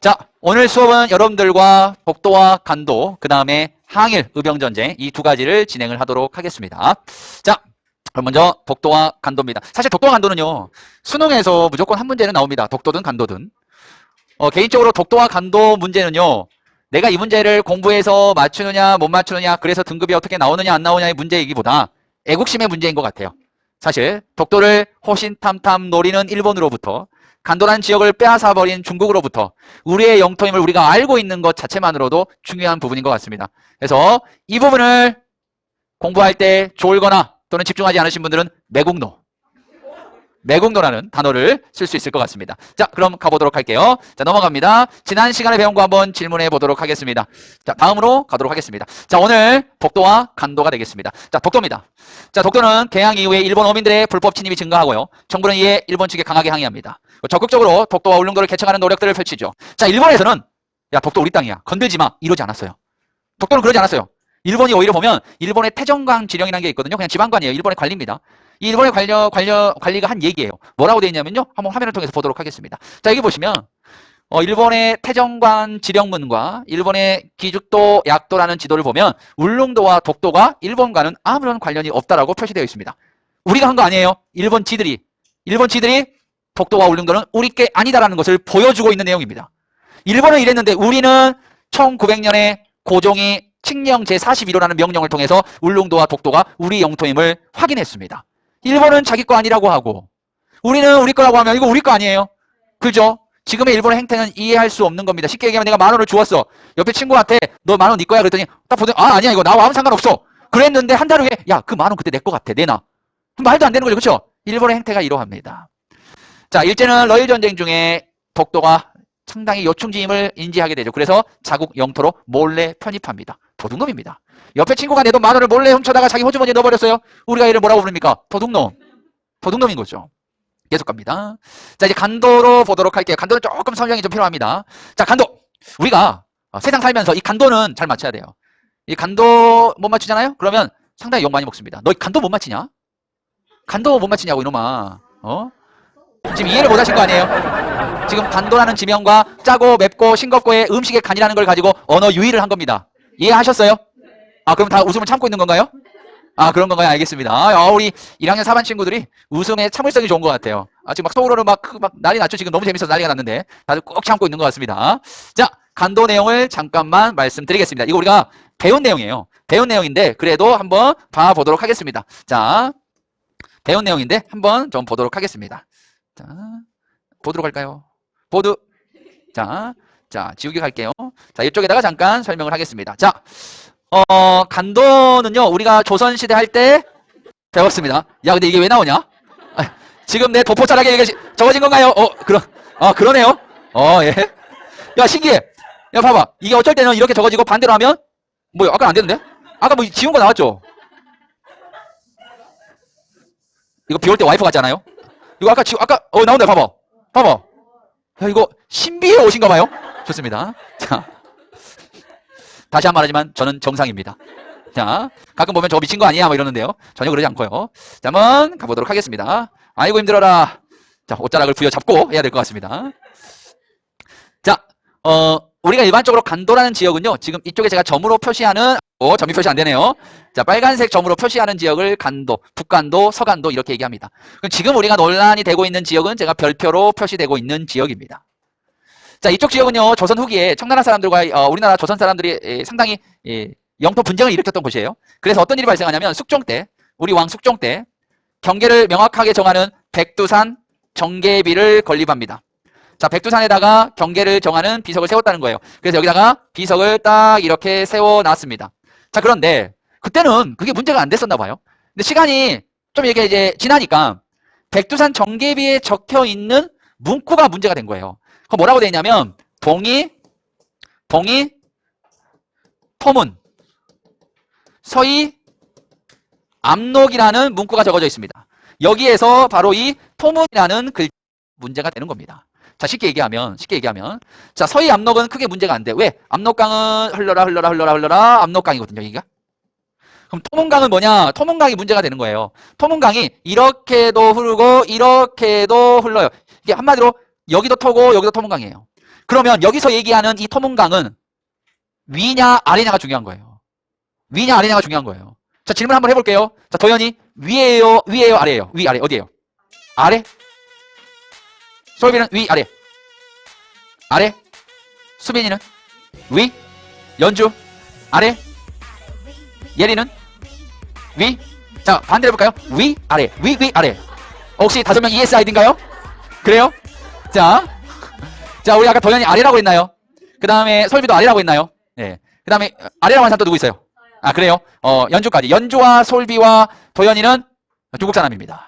자, 오늘 수업은 여러분들과 독도와 간도, 그 다음에 항일, 의병전쟁 이 두 가지를 진행을 하도록 하겠습니다. 자, 그럼 먼저 독도와 간도입니다. 사실 독도와 간도는요, 수능에서 무조건 한 문제는 나옵니다. 독도든 간도든. 개인적으로 독도와 간도 문제는요, 내가 이 문제를 공부해서 맞추느냐 못 맞추느냐, 그래서 등급이 어떻게 나오느냐 안 나오느냐의 문제이기보다 애국심의 문제인 것 같아요. 사실 독도를 호신탐탐 노리는 일본으로부터, 간도라는 지역을 빼앗아버린 중국으로부터 우리의 영토임을 우리가 알고 있는 것 자체만으로도 중요한 부분인 것 같습니다. 그래서 이 부분을 공부할 때 졸거나 또는 집중하지 않으신 분들은 매국노라는 단어를 쓸 수 있을 것 같습니다. 자, 그럼 가보도록 할게요. 자, 넘어갑니다. 지난 시간에 배운 거 한번 질문해 보도록 하겠습니다. 자, 다음으로 가도록 하겠습니다. 자, 오늘 독도와 간도가 되겠습니다. 자, 독도입니다. 자, 독도는 개항 이후에 일본 어민들의 불법 침입이 증가하고요. 정부는 이에 일본 측에 강하게 항의합니다. 적극적으로 독도와 울릉도를 개척하는 노력들을 펼치죠. 자, 일본에서는 야, 독도 우리 땅이야, 건들지 마, 이러지 않았어요. 독도는 그러지 않았어요. 일본이 오히려 보면 일본의 태정관 지령이라는 게 있거든요. 그냥 지방관이에요. 일본의 관리입니다. 이 일본의 관리가 한 얘기예요. 뭐라고 되어 있냐면요, 한번 화면을 통해서 보도록 하겠습니다. 자, 여기 보시면 일본의 태정관 지령문과 일본의 기죽도 약도라는 지도를 보면 울릉도와 독도가 일본과는 아무런 관련이 없다라고 표시되어 있습니다. 우리가 한 거 아니에요. 일본 지들이 독도와 울릉도는 우리 게 아니다라는 것을 보여주고 있는 내용입니다. 일본은 이랬는데 우리는 1900년에 고종이 칙령 제41호라는 명령을 통해서 울릉도와 독도가 우리 영토임을 확인했습니다. 일본은 자기 거 아니라고 하고 우리는 우리 거라고 하면 이거 우리 거 아니에요. 그죠? 지금의 일본의 행태는 이해할 수 없는 겁니다. 쉽게 얘기하면 내가 10,000원을 주었어. 옆에 친구한테 너 10,000원 네 거야 그랬더니 딱 보더니 아니야 이거 나와 아무 상관없어. 그랬는데 한 달 후에 야 그 10,000원 그때 내 거 같아 내놔. 말도 안 되는 거죠. 그렇죠? 일본의 행태가 이러합니다. 자, 일제는 러일 전쟁 중에 독도가 상당히 요충지임을 인지하게 되죠. 그래서 자국 영토로 몰래 편입합니다. 도둑놈입니다. 옆에 친구가 내 돈 10,000원을 몰래 훔쳐다가 자기 호주머니에 넣어버렸어요. 우리가 이를 뭐라고 부릅니까? 도둑놈. 도둑놈인 거죠. 계속 갑니다. 자, 이제 간도로 보도록 할게요. 간도는 조금 설명이 좀 필요합니다. 자, 간도. 우리가 세상 살면서 이 간도는 잘 맞춰야 돼요. 이 간도 못 맞추잖아요? 그러면 상당히 욕 많이 먹습니다. 너 간도 못 맞히냐? 간도 못 맞히냐고 이놈아. 지금 이해를 못 하신 거 아니에요? 지금 간도라는 지명과 짜고 맵고 싱겁고의 음식의 간이라는 걸 가지고 언어 유희를 한 겁니다. 이해하셨어요? 아, 그럼 다 웃음을 참고 있는 건가요? 아, 그런 건가요? 알겠습니다. 우리 1학년 4반 친구들이 웃음에 참을성이 좋은 것 같아요. 지금 막 속으로는 막 난리 났죠. 지금 너무 재밌어서 난리가 났는데 다들 꼭 참고 있는 것 같습니다. 자, 간도 내용을 잠깐만 말씀드리겠습니다. 이거 우리가 배운 내용이에요. 배운 내용인데 그래도 한번 봐보도록 하겠습니다. 자, 배운 내용인데 한번 좀 보도록 하겠습니다. 자, 보도록 할까요? 보드. 자, 지우개 갈게요. 자, 이쪽에다가 잠깐 설명을 하겠습니다. 자, 간도는요, 우리가 조선시대 할 때 배웠습니다. 야, 근데 이게 왜 나오냐? 지금 내 도포자락에 이게 적어진 건가요? 그러네요. 예. 야, 신기해. 야, 봐봐. 이게 어쩔 때는 이렇게 적어지고 반대로 하면, 뭐요? 아까 안 되는데? 아까 뭐 지운 거 나왔죠? 이거 비 올 때 와이프 같지 않아요? 이거 아까, 나온다. 봐봐. 야, 이거 신비의 옷인가 봐요? 좋습니다. 자. 다시 한 번 하지만 저는 정상입니다. 자, 가끔 보면 저거 미친 거 아니야? 뭐 이러는데요. 전혀 그러지 않고요. 자, 한번 가보도록 하겠습니다. 아이고 힘들어라. 자, 옷자락을 부여잡고 해야 될 것 같습니다. 자, 우리가 일반적으로 간도라는 지역은요. 지금 이쪽에 제가 점으로 표시하는 점이 표시 안 되네요. 자, 빨간색 점으로 표시하는 지역을 간도, 북간도, 서간도 이렇게 얘기합니다. 그럼 지금 우리가 논란이 되고 있는 지역은 제가 별표로 표시되고 있는 지역입니다. 자, 이쪽 지역은요, 조선 후기에 청나라 사람들과 우리나라 조선 사람들이 상당히 영토 분쟁을 일으켰던 곳이에요. 그래서 어떤 일이 발생하냐면 숙종 때, 우리 왕 숙종 때 경계를 명확하게 정하는 백두산 정계비를 건립합니다. 자, 백두산에다가 경계를 정하는 비석을 세웠다는 거예요. 그래서 여기다가 비석을 딱 이렇게 세워놨습니다. 자, 그런데 그때는 그게 문제가 안 됐었나 봐요. 근데 시간이 좀 이렇게 이제 지나니까 백두산 정계비에 적혀 있는 문구가 문제가 된 거예요. 그럼 뭐라고 되어 있냐면 동이 토문 서이 압록이라는 문구가 적어져 있습니다. 여기에서 바로 이 토문이라는 글자 문제가 되는 겁니다. 자, 쉽게 얘기하면 자, 서이 압록은 크게 문제가 안 돼. 왜? 압록강은 흘러라 압록강이거든요, 여기가. 그럼 토문강은 뭐냐? 토문강이 문제가 되는 거예요. 토문강이 이렇게도 흐르고 이렇게도 흘러요. 이게 한마디로 여기도 토고 여기도 토문강이에요. 그러면 여기서 얘기하는 이 토문강은 위냐 아래냐가 중요한 거예요. 위냐 아래냐가 중요한 거예요. 자, 질문 한번 해볼게요. 자, 도현이 위에요, 위에요, 아래에요? 위, 아래, 어디에요? 아래? 솔비는 위, 아래. 아래? 수빈이는 위? 연주? 아래? 예리는 위? 자, 반대로 해볼까요? 위, 아래, 위, 위, 아래. 혹시 5명 ESID인가요? 그래요? 자, 우리 아까 도현이 아래라고 했나요? 그 다음에 솔비도 아래라고 했나요? 네. 그 다음에 아래라고 한 사람 또 누구 있어요? 아, 그래요? 연주까지. 연주와 솔비와 도현이는 중국 사람입니다.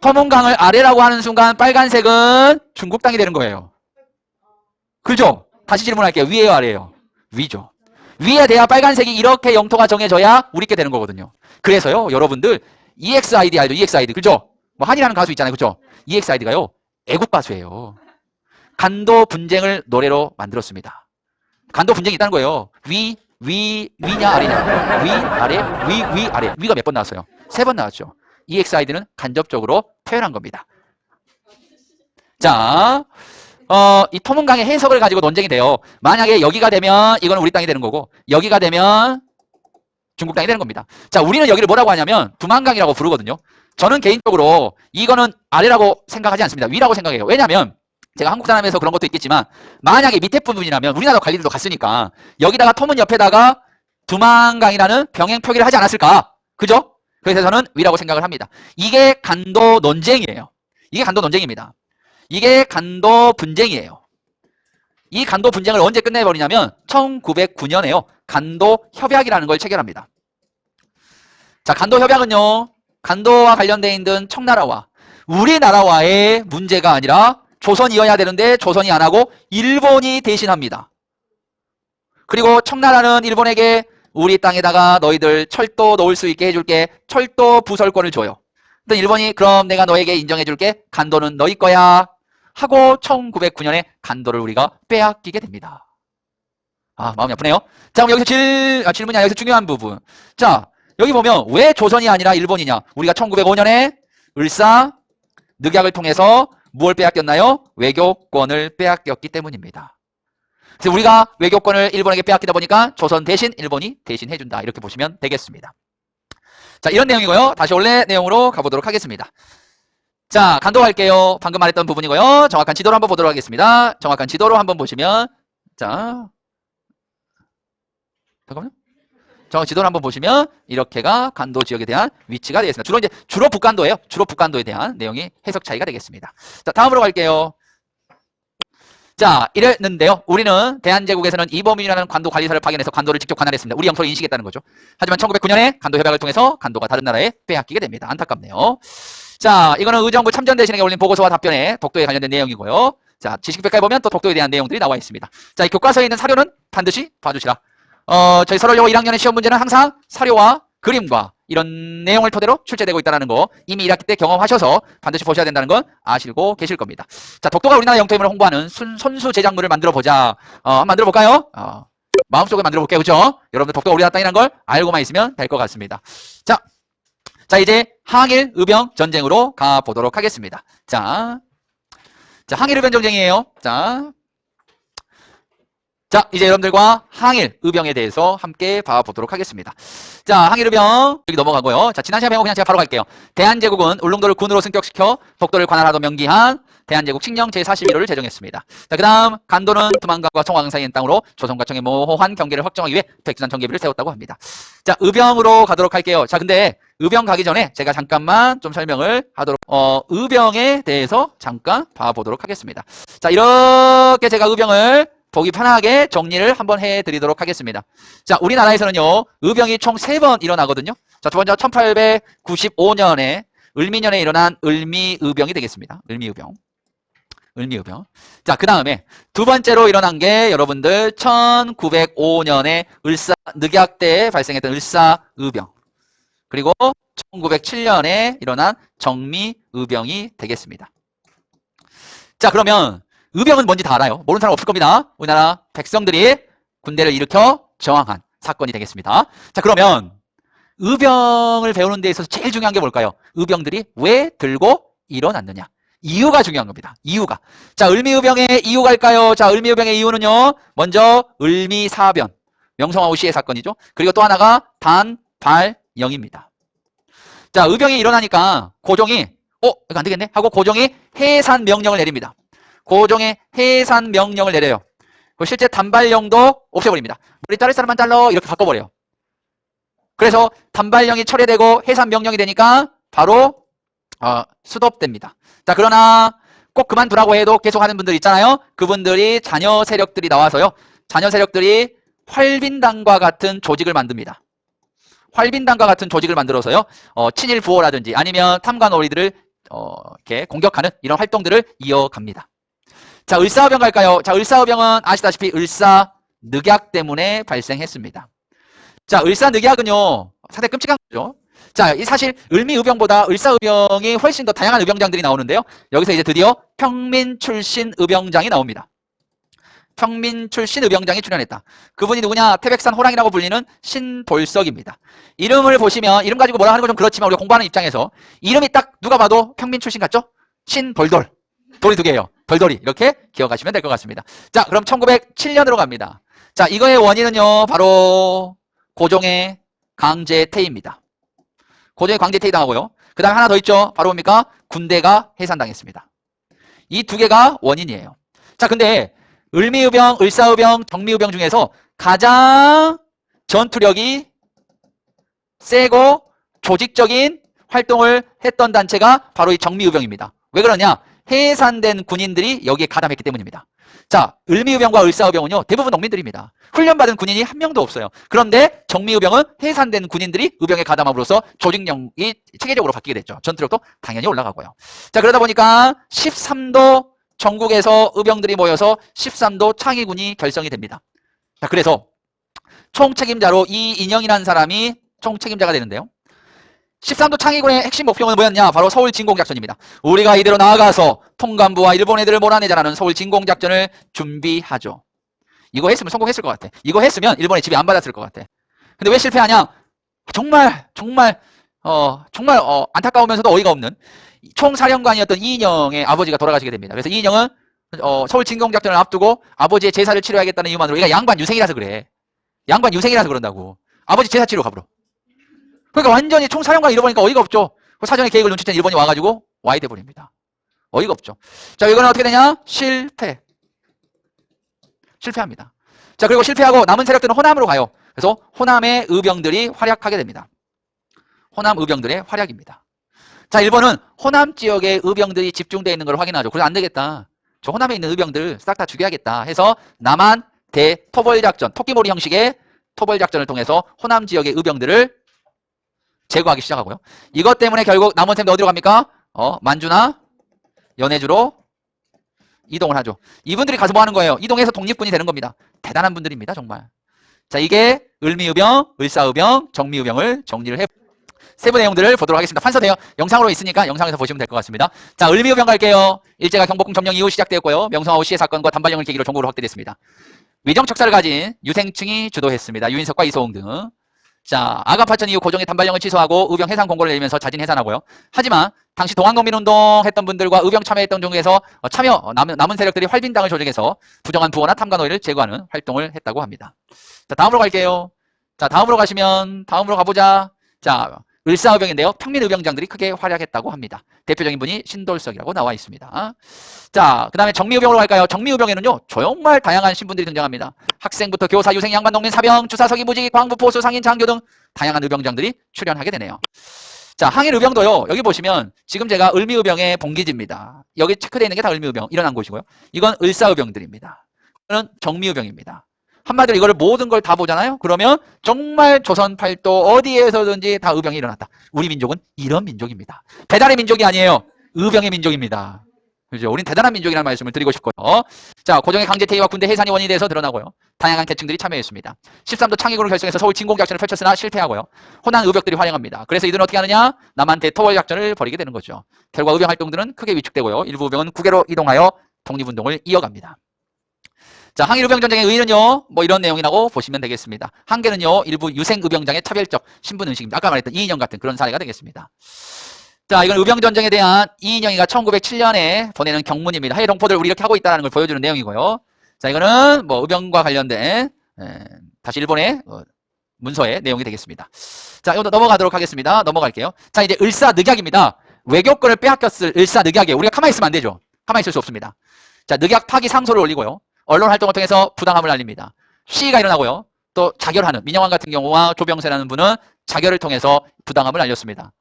터문강을 아래라고 하는 순간 빨간색은 중국 땅이 되는 거예요. 그죠? 다시 질문할게요. 위에요, 아래에요? 위죠. 위에 돼야 빨간색이 이렇게 영토가 정해져야 우리께 되는 거거든요. 그래서요, 여러분들 EXID 알죠? EXID. 그죠? 뭐 한이라는 가수 있잖아요. 그죠? EXID가요, 애국 가수예요. 간도 분쟁을 노래로 만들었습니다. 간도 분쟁이 있다는 거예요. 위냐 아래냐. 위, 아래, 위, 아래. 위가 몇 번 나왔어요? 3번 나왔죠. EXID는 간접적으로 표현한 겁니다. 자, 이 토문강의 해석을 가지고 논쟁이 돼요. 만약에 여기가 되면 이거는 우리 땅이 되는 거고, 여기가 되면 중국 땅이 되는 겁니다. 자, 우리는 여기를 뭐라고 하냐면 두만강이라고 부르거든요. 저는 개인적으로 이거는 아래라고 생각하지 않습니다. 위라고 생각해요. 왜냐면 제가 한국 사람에서 그런 것도 있겠지만 만약에 밑에 부분이라면 우리나라 관리들도 갔으니까 여기다가 토문 옆에다가 두만강이라는 병행 표기를 하지 않았을까? 그죠? 그래서 저는 위라고 생각을 합니다. 이게 간도 논쟁이에요. 이게 간도 논쟁입니다. 이게 간도 분쟁이에요. 이 간도 분쟁을 언제 끝내버리냐면 1909년에요. 간도 협약이라는 걸 체결합니다. 자, 간도 협약은요. 간도와 관련되어 있는 청나라와 우리나라와의 문제가 아니라 조선이어야 되는데 조선이 안 하고 일본이 대신합니다. 그리고 청나라는 일본에게 우리 땅에다가 너희들 철도 놓을 수 있게 해줄게. 철도 부설권을 줘요. 그랬더니 일본이 그럼 내가 너에게 인정해줄게. 간도는 너희 거야. 하고 1909년에 간도를 우리가 빼앗기게 됩니다. 아, 마음이 아프네요. 자, 그럼 여기서 질문이 아니라 여기서 중요한 부분. 자, 여기 보면 왜 조선이 아니라 일본이냐? 우리가 1905년에 을사 늑약을 통해서 무엇을 빼앗겼나요? 외교권을 빼앗겼기 때문입니다. 그래서 우리가 외교권을 일본에게 빼앗기다 보니까 조선 대신 일본이 대신 해준다. 이렇게 보시면 되겠습니다. 자, 이런 내용이고요. 다시 원래 내용으로 가보도록 하겠습니다. 자, 간도 갈게요. 방금 말했던 부분이고요. 정확한 지도로 한번 보도록 하겠습니다. 정확한 지도로 한번 보시면, 자, 잠깐만요. 정확한 지도를 한번 보시면 이렇게가 간도 지역에 대한 위치가 되겠습니다. 주로 북간도예요. 주로 북간도에 대한 내용이 해석 차이가 되겠습니다. 자, 다음으로 갈게요. 자, 이랬는데요. 우리는 대한제국에서는 이범윤이라는 간도 관리사를 파견해서 간도를 직접 관할했습니다. 우리 영토를 인식했다는 거죠. 하지만 1909년에 간도 협약을 통해서 간도가 다른 나라에 빼앗기게 됩니다. 안타깝네요. 자, 이거는 의정부 참전대신에게 올린 보고서와 답변에 독도에 관련된 내용이고요. 자, 지식백과에 보면 또 독도에 대한 내용들이 나와 있습니다. 자, 이 교과서에 있는 사료는 반드시 봐주시라. 저희 서울여고 1학년의 시험 문제는 항상 사료와 그림과 이런 내용을 토대로 출제되고 있다는 거 이미 1학기 때 경험하셔서 반드시 보셔야 된다는 건 아시고 계실 겁니다. 자, 독도가 우리나라 영토임을 홍보하는 손수 제작물을 만들어 보자. 한번 만들어 볼까요? 마음속에 만들어 볼게요. 그죠? 여러분들 독도가 우리나라 땅이라는 걸 알고만 있으면 될 것 같습니다. 자, 이제 항일 의병 전쟁으로 가보도록 하겠습니다. 자, 항일 의병 전쟁이에요. 자, 이제 여러분들과 항일 의병에 대해서 함께 봐보도록 하겠습니다. 자, 항일 의병 여기 넘어가고요. 자, 지난 시간에 배운 거 그냥 제가 바로 갈게요. 대한제국은 울릉도를 군으로 승격시켜 독도를 관할하도 명기한 대한제국 칙령 제41호를 제정했습니다. 자, 그 다음 간도는 두만강과 송화강 사이의 땅으로 조선과 청의 모호한 경계를 확정하기 위해 백두산 청계비를 세웠다고 합니다. 자, 의병으로 가도록 할게요. 자, 근데 의병 가기 전에 제가 잠깐만 좀 설명을 하도록 의병에 대해서 잠깐 봐보도록 하겠습니다. 자, 이렇게 제가 의병을 보기 편하게 정리를 한번 해드리도록 하겠습니다. 자, 우리나라에서는요, 의병이 총 3번 일어나거든요. 자, 두 번째 1895년에 을미년에 일어난 을미의병이 되겠습니다. 을미의병. 자, 그 다음에 두 번째로 일어난 게 여러분들 1905년에 을사 늑약 때 발생했던 을사의병. 그리고 1907년에 일어난 정미의병이 되겠습니다. 자, 그러면 의병은 뭔지 다 알아요. 모르는 사람 없을 겁니다. 우리나라 백성들이 군대를 일으켜 저항한 사건이 되겠습니다. 자, 그러면 의병을 배우는 데 있어서 제일 중요한 게 뭘까요? 의병들이 왜 들고 일어났느냐? 이유가 중요한 겁니다. 이유가. 자, 을미의병의 이유갈까요? 자, 을미의병의 이유는요. 먼저 을미사변. 명성황후 시의 사건이죠. 그리고 또 하나가 단발령입니다. 자, 의병이 일어나니까 고종이 이거 안 되겠네 하고 고종이 해산 명령을 내립니다. 고종의 해산 명령을 내려요. 실제 단발령도 없애버립니다. 머리 자를 사람만 잘라 이렇게 바꿔버려요. 그래서 단발령이 철회되고 해산 명령이 되니까 바로 수독됩니다. 자, 그러나 꼭 그만두라고 해도 계속 하는 분들 있잖아요. 그분들이 자녀 세력들이 나와서요. 자녀 세력들이 활빈당과 같은 조직을 만듭니다. 활빈당과 같은 조직을 만들어서요. 친일 부호라든지 아니면 탐관 놀이들을 이렇게 공격하는 이런 활동들을 이어갑니다. 자, 을사의병 갈까요? 자, 을사의병은 아시다시피 을사늑약 때문에 발생했습니다. 자, 을사늑약은요. 상당히 끔찍한 거죠. 자, 사실 을미의병보다 을사의병이 훨씬 더 다양한 의병장들이 나오는데요. 여기서 이제 드디어 평민 출신 의병장이 나옵니다. 평민 출신 의병장이 출연했다. 그분이 누구냐? 태백산 호랑이라고 불리는 신돌석입니다. 이름을 보시면 이름 가지고 뭐라 하는 건 좀 그렇지만 우리가 공부하는 입장에서 이름이 딱 누가 봐도 평민 출신 같죠? 신돌돌. 돌이 두 개예요. 돌돌이. 이렇게 기억하시면 될 것 같습니다. 자, 그럼 1907년으로 갑니다. 자, 이거의 원인은요. 바로 고종의 강제퇴위입니다. 고종의 강제퇴위 당하고요. 그 다음에 하나 더 있죠. 바로 뭡니까? 군대가 해산당했습니다. 이 두 개가 원인이에요. 자, 근데 을미의병, 을사의병, 정미의병 중에서 가장 전투력이 세고 조직적인 활동을 했던 단체가 바로 이 정미의병입니다. 왜 그러냐? 해산된 군인들이 여기에 가담했기 때문입니다. 자, 을미의병과 을사의병은요, 대부분 농민들입니다. 훈련받은 군인이 한 명도 없어요. 그런데 정미의병은 해산된 군인들이 의병에 가담함으로써 조직력이 체계적으로 바뀌게 됐죠. 전투력도 당연히 올라가고요. 자, 그러다 보니까 13도 전국에서 의병들이 모여서 13도 창의군이 결성이 됩니다. 자, 그래서 총책임자로 이인영이라는 사람이 총책임자가 되는데요. 13도 창의군의 핵심 목표는 뭐였냐? 바로 서울 진공작전입니다. 우리가 이대로 나아가서 통감부와 일본 애들을 몰아내자라는 서울 진공작전을 준비하죠. 이거 했으면 성공했을 것 같아. 이거 했으면 일본에 지배 안 받았을 것 같아. 근데 왜 실패하냐? 정말 안타까우면서도 어이가 없는 총사령관이었던 이인영의 아버지가 돌아가시게 됩니다. 그래서 이인영은 서울 진공작전을 앞두고 아버지의 제사를 치러야겠다는 이유만으로, 얘가 양반 유생이라서 그래. 양반 유생이라서 그런다고. 아버지 제사 치러 가버려. 그러니까 완전히 총사령관 잃어버리니까 어이가 없죠. 사전에 계획을 눈치챈 일본이 와가지고 와이 돼버립니다. 어이가 없죠. 자, 이거는 어떻게 되냐? 실패합니다. 자, 그리고 실패하고 남은 세력들은 호남으로 가요. 그래서 호남의 의병들이 활약하게 됩니다. 호남 의병들의 활약입니다. 자, 일본은 호남 지역에 의병들이 집중되어 있는 걸 확인하죠. 그래서 안 되겠다. 저 호남에 있는 의병들 싹 다 죽여야겠다 해서 남한 대토벌작전, 토끼몰이 형식의 토벌작전을 통해서 호남 지역의 의병들을 제거하기 시작하고요. 이것 때문에 결국 남원 템도 어디로 갑니까? 만주나 연해주로 이동을 하죠. 이분들이 가서 뭐 하는 거예요? 이동해서 독립군이 되는 겁니다. 대단한 분들입니다, 정말. 자, 이게 을미의병, 을사의병, 정미의병을 정리를 해. 세부 내용들을 보도록 하겠습니다. 판서돼요. 영상으로 있으니까 영상에서 보시면 될 것 같습니다. 자, 을미의병 갈게요. 일제가 경복궁 점령 이후 시작되었고요. 명성황후 시의 사건과 단발령을 계기로 전국으로 확대됐습니다. 위정척사를 가진 유생층이 주도했습니다. 유인석과 이소흥 등. 자, 아가파천 이후 고종의 단발령을 취소하고 의병 해산 공고를 내리면서 자진 해산하고요. 하지만 당시 동학농민운동 했던 분들과 의병 참여했던 중에서 남은 세력들이 활빈당을 조직해서 부정한 부호나 탐관오해를 제거하는 활동을 했다고 합니다. 자, 다음으로 갈게요. 자, 다음으로 가보자. 자, 을사의병인데요. 평민의병장들이 크게 활약했다고 합니다. 대표적인 분이 신돌석이라고 나와 있습니다. 자, 그 다음에 정미의병으로 갈까요? 정미의병에는요, 정말 다양한 신분들이 등장합니다. 학생부터 교사, 유생, 양반, 농민, 사병, 주사, 서기, 무직, 광부, 포수, 상인, 장교 등 다양한 의병장들이 출연하게 되네요. 자, 항일의병도요, 여기 보시면 지금 제가 을미의병의 봉기지입니다. 여기 체크되어 있는 게 다 을미의병, 일어난 곳이고요. 이건 을사의병들입니다. 이거는 정미의병입니다. 한마디로 이거를 모든 걸 다 보잖아요. 그러면 정말 조선 팔도 어디에서든지 다 의병이 일어났다. 우리 민족은 이런 민족입니다. 배달의 민족이 아니에요. 의병의 민족입니다. 그죠? 우린 대단한 민족이라는 말씀을 드리고 싶고요. 자, 고종의 강제퇴위와 군대 해산이 원인이 돼서 드러나고요. 다양한 계층들이 참여했습니다. 13도 창의군을 결성해서 서울 진공작전을 펼쳤으나 실패하고요. 호남 의병들이 활용합니다. 그래서 이들은 어떻게 하느냐? 남한 대토벌작전을 벌이게 되는 거죠. 결과 의병 활동들은 크게 위축되고요. 일부 의병은 국외로 이동하여 독립운동을 이어갑니다. 자, 항일의병전쟁의 의의는요, 뭐 이런 내용이라고 보시면 되겠습니다. 한계는요, 일부 유생의병장의 차별적 신분의식입니다. 아까 말했던 이인영 같은 그런 사례가 되겠습니다. 자, 이건 의병전쟁에 대한 이인영이가 1907년에 보내는 경문입니다. 하해 동포들 우리 이렇게 하고 있다는 걸 보여주는 내용이고요. 자, 이거는 뭐 의병과 관련된 다시 일본의 문서의 내용이 되겠습니다. 자, 이거 넘어가도록 하겠습니다. 넘어갈게요. 자, 이제 을사늑약입니다. 외교권을 빼앗겼을 을사늑약에 우리가 가만히 있으면 안 되죠. 가만히 있을 수 없습니다. 자, 늑약 파기 상소를 올리고요. 언론 활동을 통해서 부당함을 알립니다. 시위가 일어나고요. 또 자결하는 민영환 같은 경우와 조병세라는 분은 자결을 통해서 부당함을 알렸습니다.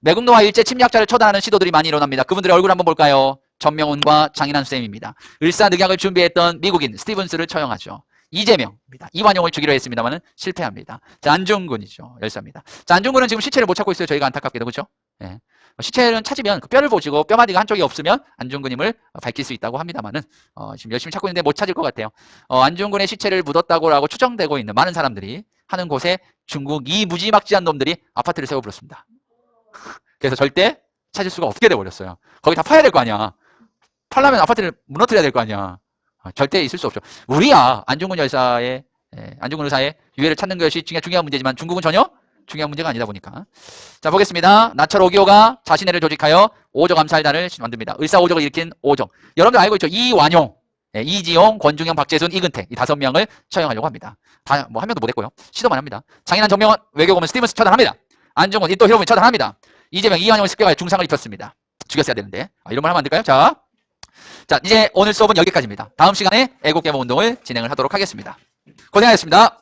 매국노와 일제 침략자를 처단하는 시도들이 많이 일어납니다. 그분들의 얼굴 한번 볼까요? 전명훈과 장인환 쌤입니다. 을사늑약을 준비했던 미국인 스티븐스를 처형하죠. 이재명입니다. 이완용을 주기로 했습니다만 실패합니다. 자, 안중근이죠. 열사입니다. 자, 안중근은 지금 시체를 못 찾고 있어요. 저희가 안타깝게도. 그렇죠? 예. 시체는 찾으면 그 뼈를 보시고 뼈마디가 한쪽이 없으면 안중근임을 밝힐 수 있다고 합니다만은 지금 열심히 찾고 있는데 못 찾을 것 같아요. 안중근의 시체를 묻었다고 추정되고 있는 많은 사람들이 하는 곳에 중국 이 무지막지한 놈들이 아파트를 세워버렸습니다. 그래서 절대 찾을 수가 없게 돼버렸어요. 거기 다 파야 될 거 아니야. 팔려면 아파트를 무너뜨려야 될 거 아니야. 절대 있을 수 없죠. 우리야 안중근 열사의 안중근 의사의 유해를 찾는 것이 중요한 문제지만 중국은 전혀 중요한 문제가 아니다 보니까. 자, 보겠습니다. 나철 오기호가 자신애를 조직하여 오적 암살단을 만듭니다. 을사오적을 일으킨 오적. 여러분들 알고 있죠? 이완용, 이지용, 권중영, 박재순, 이근택 이 5명을 처형하려고 합니다. 다 뭐 한 명도 못했고요. 시도만 합니다. 장인환, 정명원, 외교고문 스티븐스 처단합니다. 안중근, 이또 히로부미 처단합니다. 이재명, 이완용을 습격하여 중상을 입혔습니다. 죽였어야 되는데 이런 말 하면 안 될까요? 자, 이제 오늘 수업은 여기까지입니다. 다음 시간에 애국개몽운동을 진행을 하도록 하겠습니다. 고생하셨습니다.